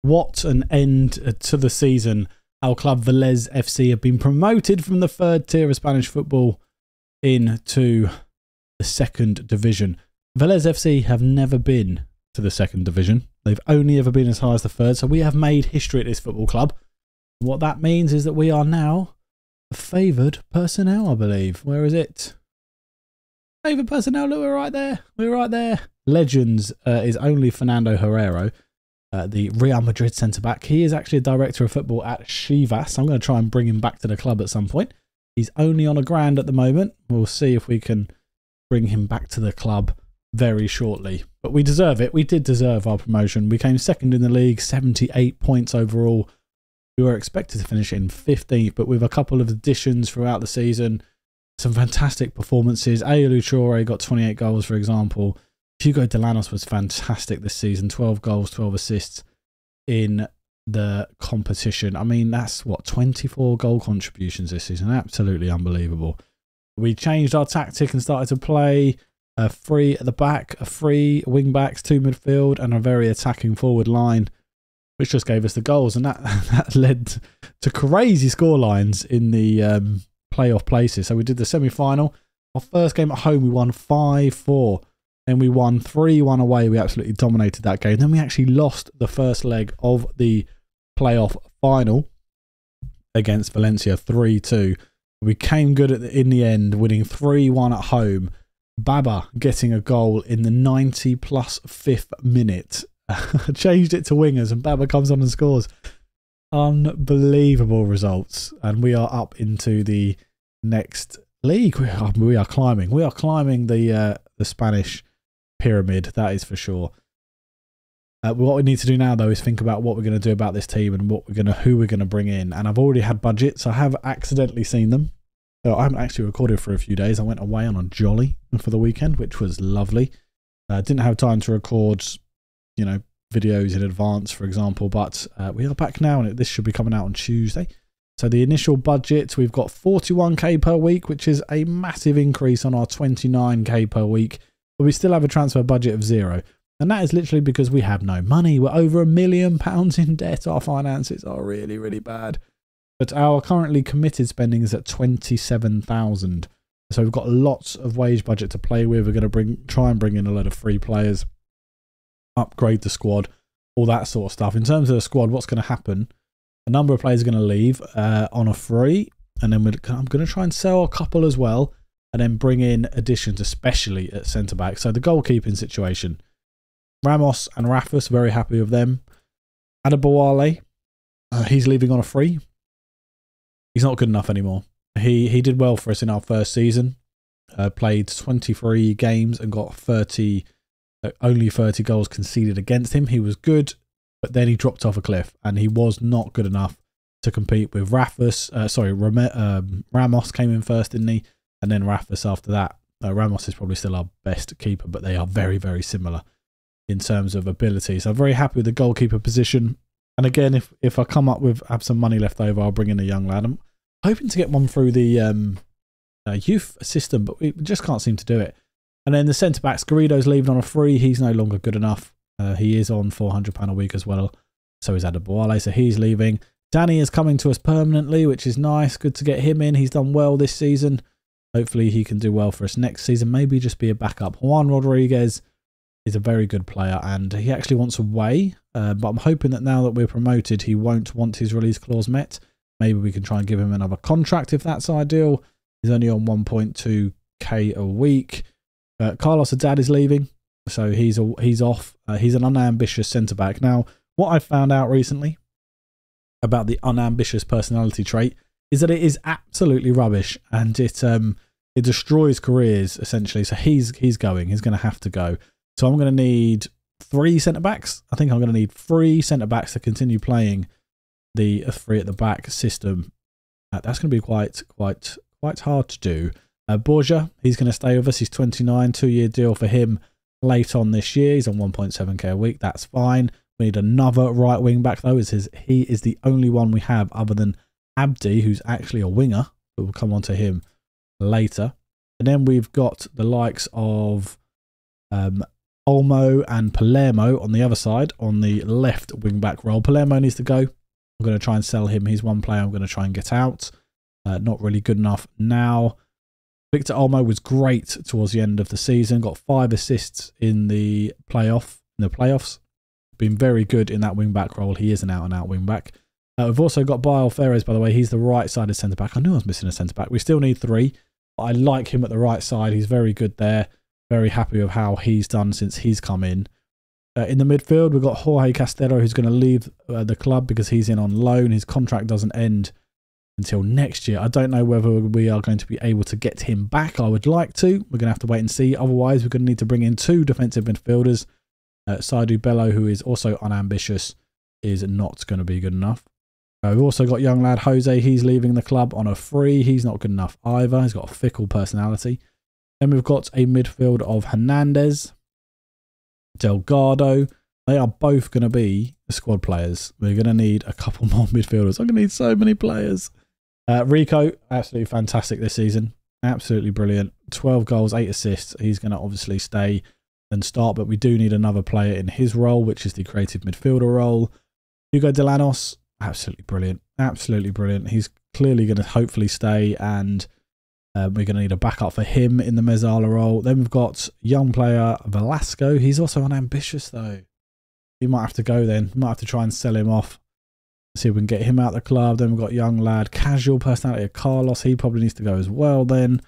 What an end to the season. Our club, Vélez FC, have been promoted from the 3rd tier of Spanish football into the 2nd division. Vélez FC have never been to the 2nd division. They've only ever been as high as the 3rd, so we have made history at this football club. What that means is that we are now favoured personnel, I believe. Where is it? Favoured personnel, look, we're right there. We're right there. Legends is only Fernando Herrero, the Real Madrid centre-back. He is actually a director of football at Chivas. I'm going to try and bring him back to the club at some point. He's only on £1,000 at the moment. We'll see if we can bring him back to the club very shortly. But we deserve it. We did deserve our promotion. We came 2nd in the league, 78 points overall. We were expected to finish in 15th, but with a couple of additions throughout the season, some fantastic performances. Ayala Traore got 28 goals, for example. Hugo Delanos was fantastic this season. 12 goals, 12 assists in the competition. I mean, that's what, 24 goal contributions this season. Absolutely unbelievable. We changed our tactic and started to play a 3 at the back, a 3 wing backs, 2 midfield, and a very attacking forward line, which just gave us the goals. And that led to crazy score lines in the playoff places. So we did the semi-final. Our first game at home, we won 5-4. Then we won 3-1 away. We absolutely dominated that game. Then we actually lost the first leg of the playoff final against Valencia 3-2. We came good in the end, winning 3-1 at home. Baba getting a goal in the 90+5th minute. Changed it to wingers and Baba comes on and scores. Unbelievable results. And we are up into the next league. We are climbing. We are climbing the Spanish pyramid, that is for sure. What we need to do now, though, is think about what we're going to do about this team and who we're going to bring in. And I've already had budgets. I have accidentally seen them. So I haven't actually recorded for a few days. I went away on a jolly for the weekend, which was lovely. Didn't have time to record, you know, videos in advance, for example. But we are back now, and this should be coming out on Tuesday. So the initial budget, we've got 41k per week, which is a massive increase on our 29k per week. But we still have a transfer budget of 0. And that is literally because we have no money. We're over £1 million in debt. Our finances are really, really bad. But our currently committed spending is at 27,000. So we've got lots of wage budget to play with. We're going to try and bring in a lot of free players, upgrade the squad, all that sort of stuff. In terms of the squad, what's going to happen? A number of players are going to leave on a free. And then I'm going to try and sell a couple as well. And then bring in additions, especially at centre-back. So the goalkeeping situation. Ramos and Rafus, very happy with them. Adebowale, he's leaving on a free. He's not good enough anymore. He did well for us in our first season. Played 23 games and got only 30 goals conceded against him. He was good, but then he dropped off a cliff. And he was not good enough to compete with Rafus. Ramos came in first, didn't he? And then Rafus after that. Ramos is probably still our best keeper, but they are very, very similar in terms of ability. So I'm very happy with the goalkeeper position. And again, if I come up with, have some money left over, I'll bring in a young lad. I'm hoping to get one through the youth system, but we just can't seem to do it. And then the centre-backs, Garrido's leaving on a free. He's no longer good enough. He is on £400 a week as well. So is Adebowale, so he's leaving. Danny is coming to us permanently, which is nice. Good to get him in. He's done well this season. Hopefully he can do well for us next season. Maybe just be a backup. Juan Rodriguez is a very good player and he actually wants away. But I'm hoping that now that we're promoted, he won't want his release clause met. Maybe we can try and give him another contract if that's ideal. He's only on 1.2k a week. Carlos Haddad is leaving. So he's off. He's an unambitious centre-back. Now, what I found out recently about the unambitious personality trait is that it is absolutely rubbish and it destroys careers essentially. So he's going. He's going to have to go. So I'm going to need 3 centre-backs. I think I'm going to need 3 centre-backs to continue playing the 3 at the back system. That's going to be quite hard to do. Borja, he's going to stay with us. He's 29, 2-year deal for him late on this year. He's on 1.7k a week. That's fine. We need another right wing back though. He is the only one we have other than Abdi, who's actually a winger, but we'll come on to him later. And then we've got the likes of Olmo and Palermo on the other side on the left wing back role. Palermo needs to go. I'm going to try and sell him. He's one player I'm going to try and get out. Not really good enough now. Victor Olmo was great towards the end of the season. Got 5 assists in the playoffs. Been very good in that wing back role. He is an out and out wing back. We've also got Baal Ferres, by the way. He's the right sided centre back. I knew I was missing a centre back. We still need 3. But I like him at the right side. He's very good there. Very happy with how he's done since he's come in. In the midfield, we've got Jorge Castelo, who's going to leave the club because he's in on loan. His contract doesn't end until next year. I don't know whether we are going to be able to get him back. I would like to. We're going to have to wait and see. Otherwise, we're going to need to bring in 2 defensive midfielders. Saidu Bello, who is also unambitious, is not going to be good enough. We've also got young lad Jose. He's leaving the club on a free. He's not good enough either. He's got a fickle personality. Then we've got a midfield of Hernandez, Delgado. They are both going to be the squad players. We're going to need a couple more midfielders. I'm going to need so many players. Rico, absolutely fantastic this season. Absolutely brilliant. 12 goals, 8 assists. He's going to obviously stay and start, but we do need another player in his role, which is the creative midfielder role. Hugo Delanos, absolutely brilliant. Absolutely brilliant. He's clearly going to hopefully stay, and we're going to need a backup for him in the Mezzala role. Then we've got young player Velasco. He's also unambitious though. He might have to go then. Might have to try and sell him off. See if we can get him out of the club. Then we've got young lad, casual personality of Carlos. He probably needs to go as well then.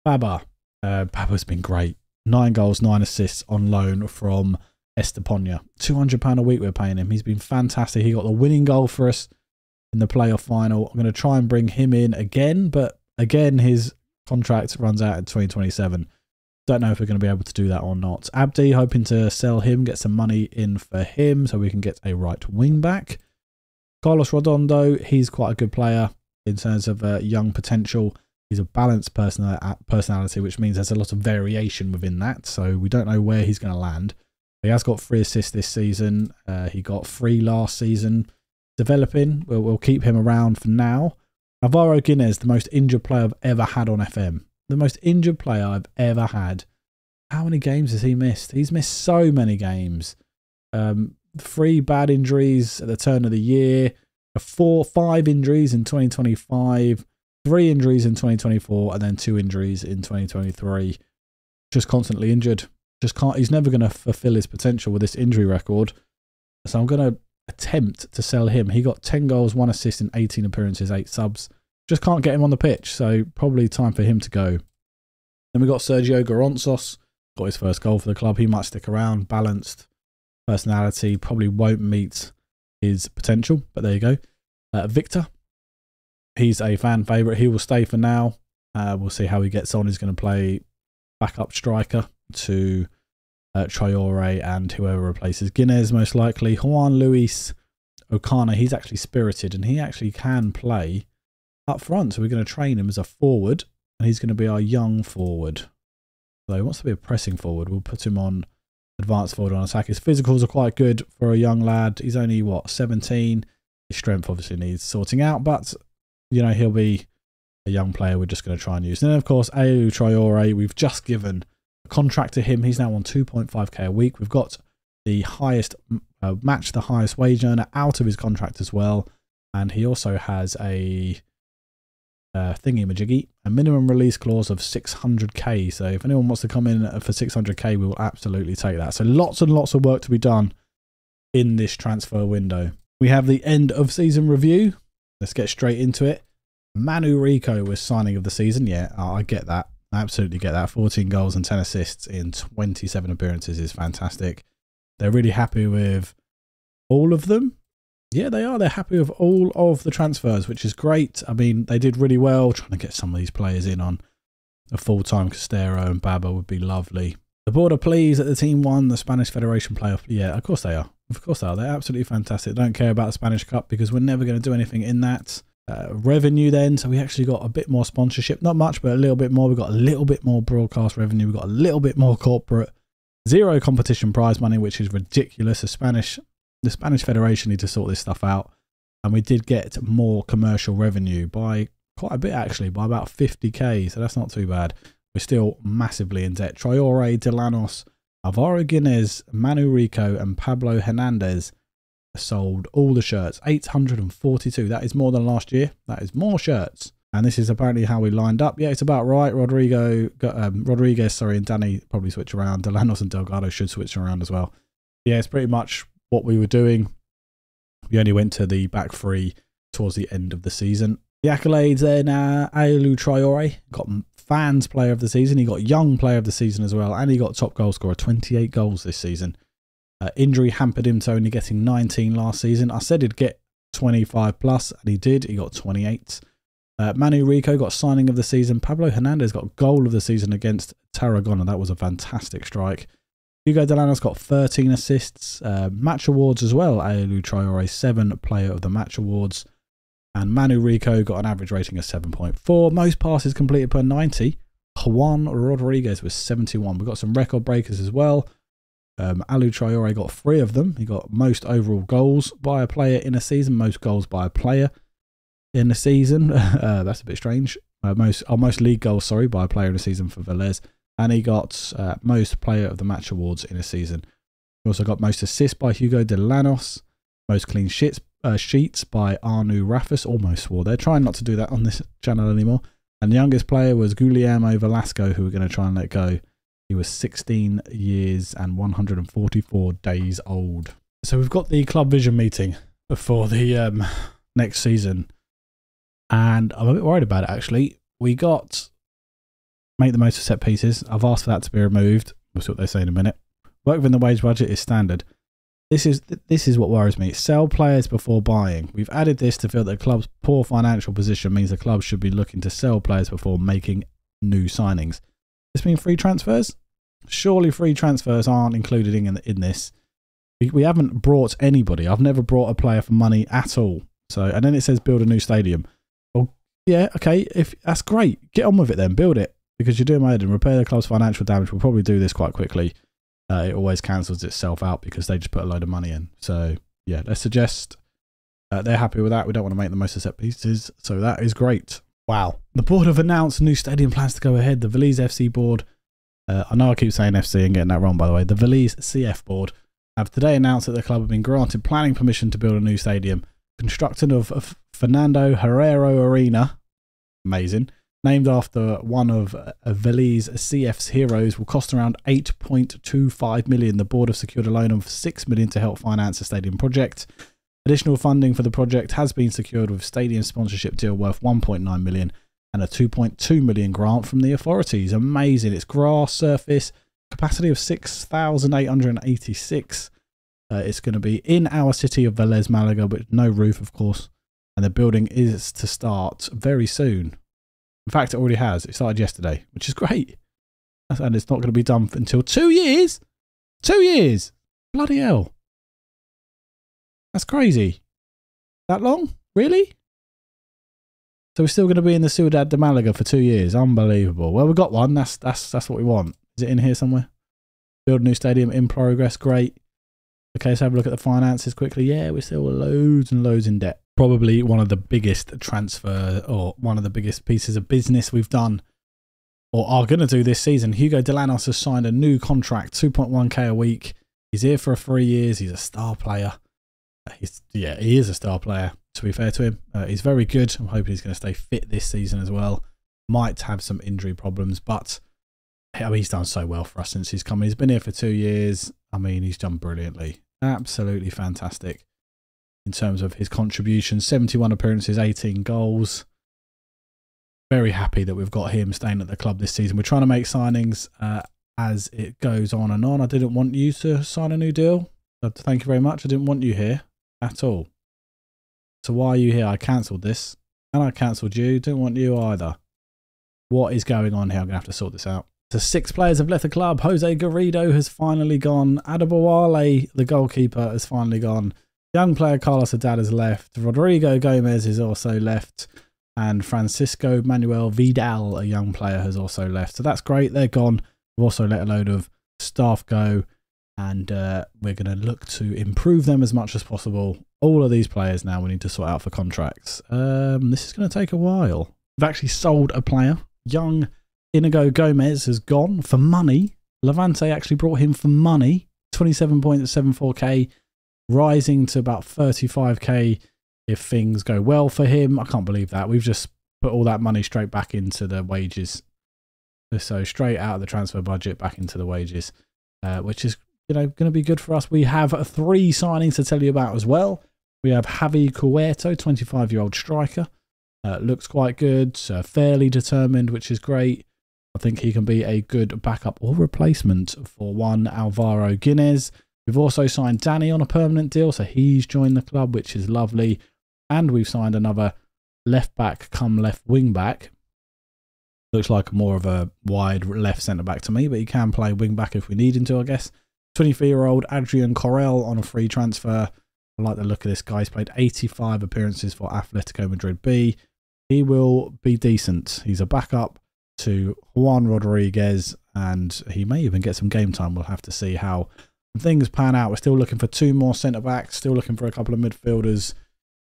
Baba. Baba's been great. 9 goals, 9 assists on loan from Estepona. £200 a week we're paying him. He's been fantastic. He got the winning goal for us in the playoff final. I'm going to try and bring him in again, but again, his contract runs out in 2027. Don't know if we're going to be able to do that or not. Abdi, hoping to sell him, get some money in for him so we can get a right wing back. Carlos Redondo, he's quite a good player in terms of young potential. He's a balanced personality, which means there's a lot of variation within that. So we don't know where he's going to land. He has got 3 assists this season. He got 3 last season. Developing. We'll keep him around for now. Alvaro Guinness, the most injured player I've ever had on FM. The most injured player I've ever had. How many games has he missed? He's missed so many games. 3 bad injuries at the turn of the year. 5 injuries in 2025. 3 injuries in 2024. And then 2 injuries in 2023. Just constantly injured. Just can't. He's never going to fulfill his potential with this injury record. So I'm going to attempt to sell him. He got 10 goals, 1 assist in 18 appearances, 8 subs. Just can't get him on the pitch, so probably time for him to go. Then we got Sergio Goronzos, got his first goal for the club. He might stick around. Balanced personality, probably won't meet his potential, but there you go. Victor, he's a fan favourite. He will stay for now. We'll see how he gets on. He's going to play backup striker to Traore and whoever replaces Guinness most likely. Juan Luis Ocana, he's actually spirited and he actually can play up front. So we're going to train him as a forward and he's going to be our young forward. So he wants to be a pressing forward. We'll put him on advanced forward on attack. His physicals are quite good for a young lad. He's only, what, 17? His strength obviously needs sorting out, but, you know, he'll be a young player we're just going to try and use. And then, of course, Ayew Traore, we've just given contract to him. He's now on 2.5k a week. We've got the highest match, the highest wage earner out of his contract as well, and he also has a thingy-majiggy, a minimum release clause of 600k. So if anyone wants to come in for 600k, we will absolutely take that. So lots and lots of work to be done in this transfer window. We have the end of season review. Let's get straight into it. Manu Rico was signing of the season. Yeah, I get that. I absolutely get that. 14 goals and 10 assists in 27 appearances is fantastic. They're really happy with all of them. Yeah, they are. They're happy with all of the transfers, which is great. I mean, they did really well trying to get some of these players in on a full-time. Castero and Baba would be lovely. The board are pleased that the team won the Spanish Federation playoff. Yeah, of course they are. Of course they are. They're absolutely fantastic. They don't care about the Spanish Cup because we're never going to do anything in that. Revenue then, so we actually got a bit more sponsorship, not much but a little bit more. We got a little bit more broadcast revenue, we got a little bit more corporate, 0 competition prize money, which is ridiculous. The Spanish Federation need to sort this stuff out, and we did get more commercial revenue by quite a bit actually, by about 50k, so that's not too bad. We're still massively in debt. Traore, Delanos Alvaro Guinness, Manu Rico, and Pablo Hernandez sold all the shirts. 842. That is more than last year. That is more shirts. And this is apparently how we lined up. Yeah, it's about right. Rodriguez, and Danny probably switch around. Delanos and Delgado should switch around as well. Yeah, it's pretty much what we were doing. We only went to the back three towards the end of the season. The accolades there now. Aelu Traore got fans player of the season. He got young player of the season as well. And he got top goal scorer. 28 goals this season. Injury hampered him to only getting 19 last season. I said he'd get 25 plus, and he did. He got 28. Manu Rico got signing of the season. Pablo Hernandez got goal of the season against Tarragona. That was a fantastic strike. Hugo Delanos got 13 assists. Match awards as well. Aelu Traore, 7 player of the match awards. And Manu Rico got an average rating of 7.4. Most passes completed per 90. Juan Rodriguez was 71. We've got some record breakers as well. Aelu Traore got 3 of them. He got most overall goals by a player in a season. Most goals by a player in a season. That's a bit strange. Most league goals, sorry, by a player in a season for Velez. And he got most player of the match awards in a season. He also got most assists by Hugo Delanos. Most clean sheets by Arnu Rafis. Almost swore. They're trying not to do that on this channel anymore. And the youngest player was Guillermo Velasco, who we're going to try and let go. He was 16 years and 144 days old. So we've got the club vision meeting before the next season. And I'm a bit worried about it, actually. We got make the most of set pieces. I've asked for that to be removed. We'll see what they say in a minute. Work within the wage budget is standard. This is what worries me. Sell players before buying. We've added this to feel that the club's poor financial position means the club should be looking to sell players before making new signings. This mean free transfers? Surely free transfers aren't included in this. We haven't brought anybody. I've never brought a player for money at all. So, and then it says build a new stadium. Well, yeah, okay. If that's great, get on with it then. Build it, because you're doing my head in. Repair the club's financial damage. We'll probably do this quite quickly. It always cancels itself out because they just put a load of money in. So yeah, let's suggest they're happy with that. We don't want to make the most of set pieces, so that is great. Wow. The board have announced new stadium plans to go ahead. The Velez FC board, I know I keep saying FC and getting that wrong, by the way. The Velez CF board have today announced that the club have been granted planning permission to build a new stadium. Construction of Fernando Herrero Arena, amazing, named after one of Velez CF's heroes, will cost around 8.25 million. The board have secured a loan of 6 million to help finance the stadium project. Additional funding for the project has been secured with stadium sponsorship deal worth 1.9 million and a 2.2 million grant from the authorities. Amazing. It's grass surface, capacity of 6,886. It's going to be in our city of Velez, Malaga, but no roof, of course. And the building is to start very soon. In fact, it already has. It started yesterday, which is great. And it's not going to be done until 2 years. 2 years. Bloody hell. That's crazy. That long? Really? So we're still going to be in the Ciudad de Malaga for 2 years. Unbelievable. Well, we got one. That's what we want. Is it in here somewhere? Build a new stadium in progress. Great. Okay, let's have a look at the finances quickly. Yeah, we're still loads and loads in debt. Probably one of the biggest transfer or one of the biggest pieces of business we've done or are going to do this season. Hugo Delanos has signed a new contract, 2.1k a week. He's here for 3 years. He's a star player. He is a star player, to be fair to him. He's very good. I'm hoping he's going to stay fit this season as well. Might have some injury problems, but I mean, he's done so well for us since he's come in. He's been here for 2 years. I mean, he's done brilliantly. Absolutely fantastic in terms of his contribution. 71 appearances, 18 goals. Very happy that we've got him staying at the club this season. We're trying to make signings as it goes on and on. I didn't want you to sign a new deal. Thank you very much. I didn't want you here at all. So why are you here? I cancelled this and I cancelled you. Didn't want you either. What is going on here? I'm going to have to sort this out. So 6 players have left the club. Jose Garrido has finally gone. Adebowale, the goalkeeper, has finally gone. Young player Carlos Haddad has left. Rodrigo Gomez is also left. And Francisco Manuel Vidal, a young player, has also left. So that's great. They're gone. We've also let a load of staff go. And we're going to look to improve them as much as possible. All of these players now we need to sort out for contracts. This is going to take a while. We've actually sold a player. Young Inigo Gomez has gone for money. Levante actually brought him for money, 27.74k, rising to about 35k if things go well for him. I can't believe that. We've just put all that money straight back into the wages. So straight out of the transfer budget back into the wages, which is, you know, going to be good for us. We have 3 signings to tell you about as well. We have Javi Cueto, 25-year-old striker. Looks quite good, fairly determined, which is great. I think he can be a good backup or replacement for one Alvaro Guinness. We've also signed Danny on a permanent deal, so he's joined the club, which is lovely. And we've signed another left back come left wing back. Looks like more of a wide left centre back to me, but he can play wing back if we need him to, I guess. 23-year-old Adrian Correll on a free transfer. I like the look of this guy. He's played 85 appearances for Atletico Madrid B. He will be decent. He's a backup to Juan Rodriguez, and he may even get some game time. We'll have to see how things pan out. We're still looking for 2 more centre-backs, still looking for a couple of midfielders,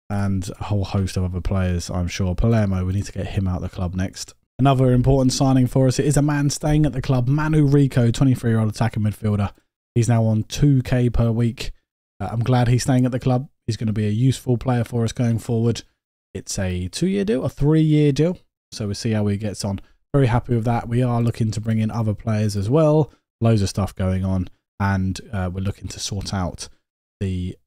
and a whole host of other players, I'm sure. Palermo, we need to get him out of the club next. Another important signing for us, it is a man staying at the club, Manu Rico, 23-year-old attacking midfielder. He's now on 2k per week. I'm glad he's staying at the club. He's going to be a useful player for us going forward. It's a 2-year deal, a 3-year deal. So we'll see how he gets on. Very happy with that. We are looking to bring in other players as well. Loads of stuff going on. And we're looking to sort out the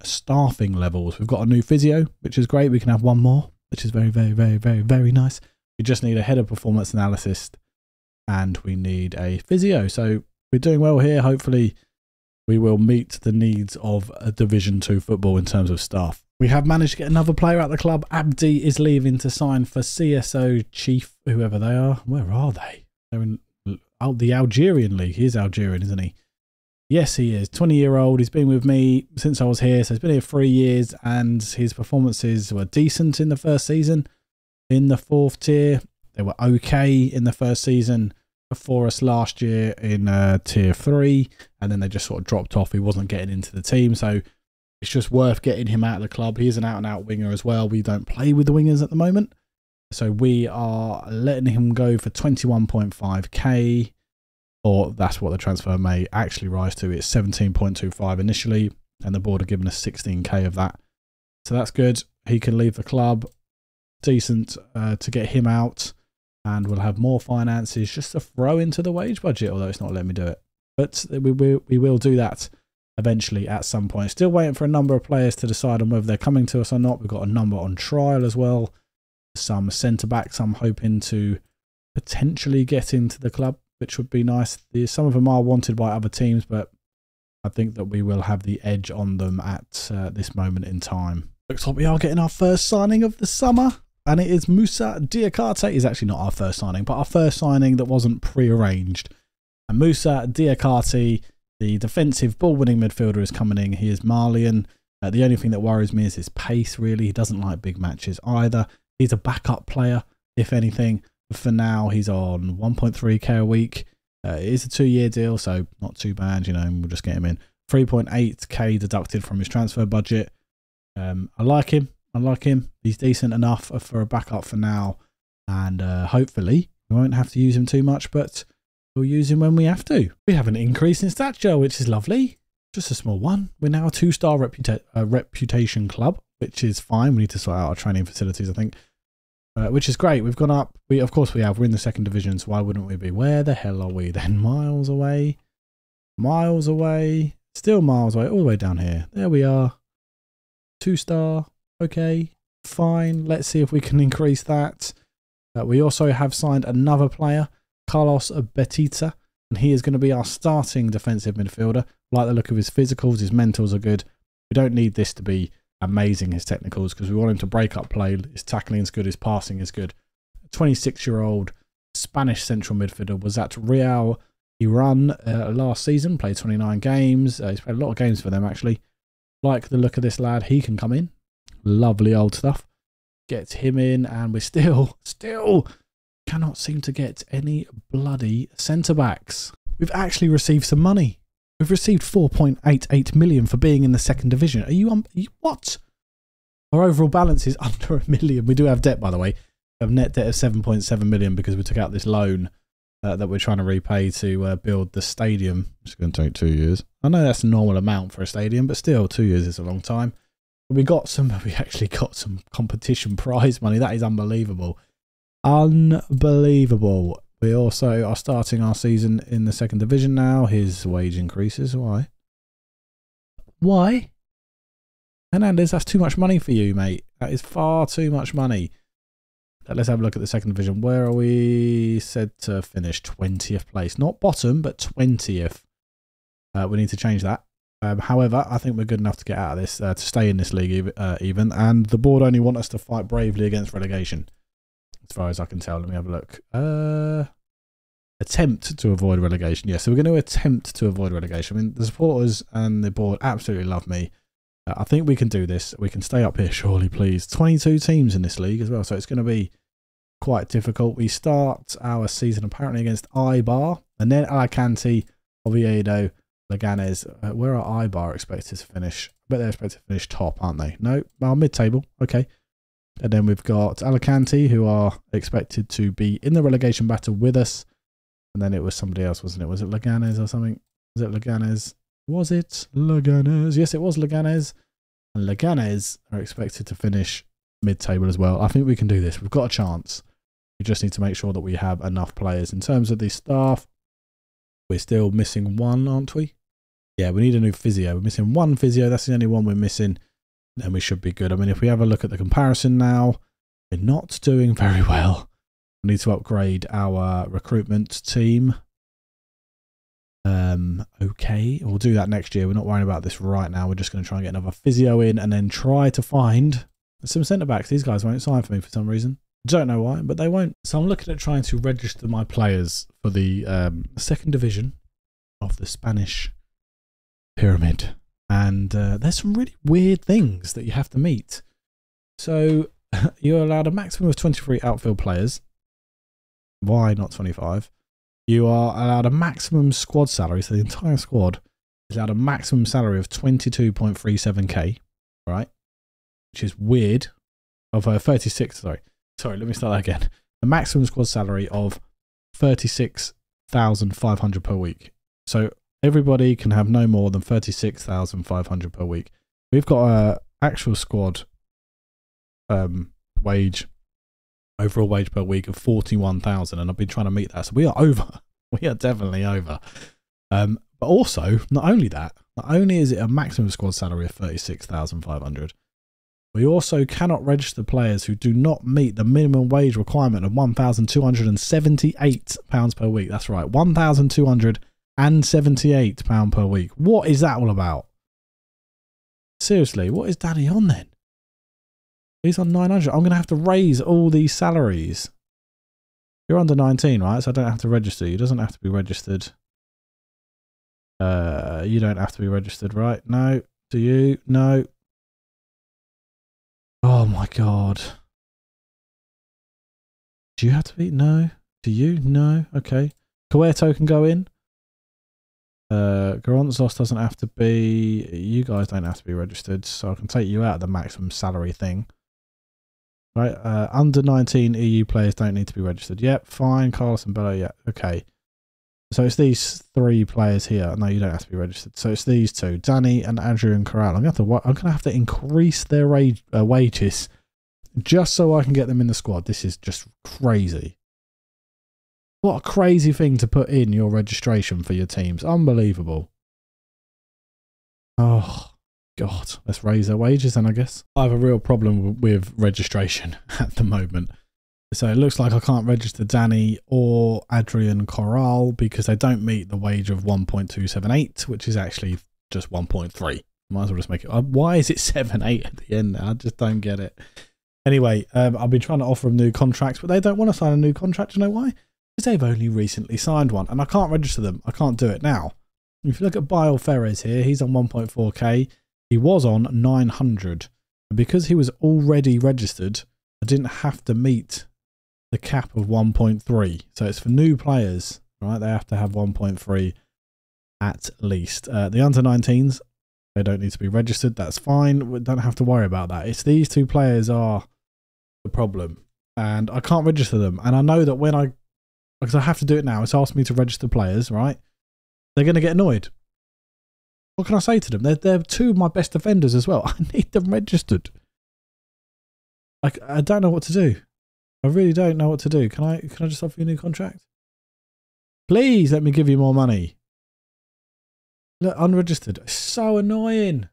staffing levels. We've got a new physio, which is great. We can have one more, which is very, very, very, very, very nice. We just need a head of performance analysis and we need a physio. So we're doing well here. Hopefully we will meet the needs of a Division 2 football in terms of staff. We have managed to get another player at the club. Abdi is leaving to sign for CSO Chief, whoever they are. Where are they? They're in the Algerian league. He is Algerian, isn't he? Yes, he is. 20-year-old. He's been with me since I was here. So he's been here 3 years and his performances were decent in the first season. In the 4th tier, they were okay in the first season for us last year in tier 3, and then they just sort of dropped off. He wasn't getting into the team, so it's just worth getting him out of the club. He's an out-and-out winger as well. We don't play with the wingers at the moment, so we are letting him go for 21.5k, or that's what the transfer may actually rise to. It's 17.25 initially, and the board are giving us 16k of that, so that's good. He can leave the club. Decent to get him out, and we'll have more finances just to throw into the wage budget, although it's not letting me do it. But we will do that eventually at some point. Still waiting for a number of players to decide on whether they're coming to us or not. We've got a number on trial as well. Some centre-backs I'm hoping to potentially get into the club, which would be nice. Some of them are wanted by other teams, but I think that we will have the edge on them at this moment in time. Looks like we are getting our first signing of the summer. And it is Moussa Diakate. Is actually not our first signing, but our first signing that wasn't pre-arranged. And Moussa Diakate, the defensive ball-winning midfielder, is coming in. He is Malian. The only thing that worries me is his pace, really. He doesn't like big matches either. He's a backup player, if anything. But for now, he's on 1.3k a week. It is a 2-year deal, so not too bad, you know. We'll just get him in. 3.8k deducted from his transfer budget. I like him. He's decent enough for a backup for now, and hopefully we won't have to use him too much, but we'll use him when we have to. We have an increase in stature, which is lovely. Just a small one. We're now a 2-star reputation club, which is fine. We need to sort out our training facilities, I think, which is great. We've gone up. Of course we have. We're in the 2nd division, so why wouldn't we be? Where the hell are we then? Miles away. Miles away. Still miles away. All the way down here. There we are. 2-star. Okay, fine. Let's see if we can increase that. We also have signed another player, Carlos Betita, and he is going to be our starting defensive midfielder. Like the look of his physicals, his mentals are good. We don't need this to be amazing, his technicals, because we want him to break up play. His tackling is good, his passing is good. 26-year-old Spanish central midfielder was at Real Iran last season, played 29 games. He's played a lot of games for them, actually. Like the look of this lad, he can come in. Lovely old stuff. Gets him in, and we're still cannot seem to get any bloody centre-backs. We've actually received some money. We've received 4.88 million for being in the 2nd division. Are you what? Our overall balance is under $1 million. We do have debt, by the way. We have net debt of 7.7 million because we took out this loan that we're trying to repay to build the stadium. It's going to take 2 years. I know that's a normal amount for a stadium, but still 2 years is a long time. We actually got some competition prize money. That is unbelievable. Unbelievable. We also are starting our season in the second division now. His wage increases. Why? Why? Hernandez, that's too much money for you, mate. That is far too much money. Let's have a look at the second division. Where are we said to finish? 20th place. Not bottom, but 20th. We need to change that. However, I think we're good enough to get out of this, to stay in this league even. And the board only want us to fight bravely against relegation. As far as I can tell. Let me have a look. Attempt to avoid relegation. Yeah, so we're going to attempt to avoid relegation. I mean, the supporters and the board absolutely love me. I think we can do this. We can stay up here, surely, please. 22 teams in this league as well, so it's going to be quite difficult. We start our season apparently against Eibar, and then Alicante, Oviedo, Leganés. Where are Eibar expected to finish? I bet they're expected to finish top, aren't they? No, well, mid-table. Okay. And then we've got Alicante, who are expected to be in the relegation battle with us. And then it was somebody else, wasn't it? Was it Leganés or something? Was it Leganés? Was it Leganés? Yes, it was Leganés. And Leganés are expected to finish mid-table as well. I think we can do this. We've got a chance. We just need to make sure that we have enough players. In terms of the staff, we're still missing one, aren't we? Yeah, we need a new physio. We're missing one physio. That's the only one we're missing. Then we should be good. I mean, if we have a look at the comparison now, we're not doing very well. We need to upgrade our recruitment team. Okay, we'll do that next year. We're not worrying about this right now. We're just going to try and get another physio in and then try to find some centre-backs. These guys won't sign for me for some reason. Don't know why, but they won't. So I'm looking at trying to register my players for the second division of the Spanish pyramid. And there's some really weird things that you have to meet. So you're allowed a maximum of 23 outfield players. Why not 25? You are allowed a maximum squad salary, so the entire squad is allowed a maximum salary of 22.37k, right? Which is weird. Of 36, sorry, let me start that again. A maximum squad salary of 36,500 per week. So everybody can have no more than 36,500 per week. We've got a actual squad wage. Overall wage per week of 41,000, and I've been trying to meet that, so we are over. We are definitely over. But also, not only that, not only is it a maximum squad salary of 36,500, we also cannot register players who do not meet the minimum wage requirement of £1,278 per week. That's right, £1,278 per week. What is that all about? Seriously, what is Daddy on then? He's on 900. I'm going to have to raise all these salaries. You're under 19, right? So I don't have to register. You doesn't have to be registered. You don't have to be registered, right? No. Do you? No. Oh my God. Do you have to be? No. Do you? No. Okay. Coerto can go in. Garanzos doesn't have to be. You guys don't have to be registered. So I can take you out of the maximum salary thing. Right, under 19 EU players don't need to be registered. Yep, fine. Carlos and Bello, yeah, okay. So it's these three players here. No, you don't have to be registered. So it's these two, Danny and Andrew and Corral. I'm gonna have to increase their wages just so I can get them in the squad. This is just crazy. What a crazy thing to put in your registration for your teams. Unbelievable. Oh. God, let's raise their wages then, I guess. I have a real problem with registration at the moment. So it looks like I can't register Danny or Adrian Corral because they don't meet the wage of 1.278, which is actually just 1.3. Might as well just make it. Why is it 7.8 at the end? I just don't get it. Anyway, I've been trying to offer them new contracts, but they don't want to sign a new contract. You know why? Because they've only recently signed one, and I can't register them. I can't do it now. If you look at Bile Ferres here, he's on 1.4k. He was on 900, and because he was already registered, I didn't have to meet the cap of 1.3. So it's for new players, right? They have to have 1.3 at least. The under-19s, they don't need to be registered. That's fine. We don't have to worry about that. It's these two players are the problem, and I can't register them. And I know that when I because I have to do it now. It's asked me to register players, right? They're going to get annoyed. What can I say to them? They're two of my best defenders as well. I need them registered. I don't know what to do. I really don't know what to do. Can I just offer you a new contract? Please let me give you more money. Look, unregistered. It's so annoying.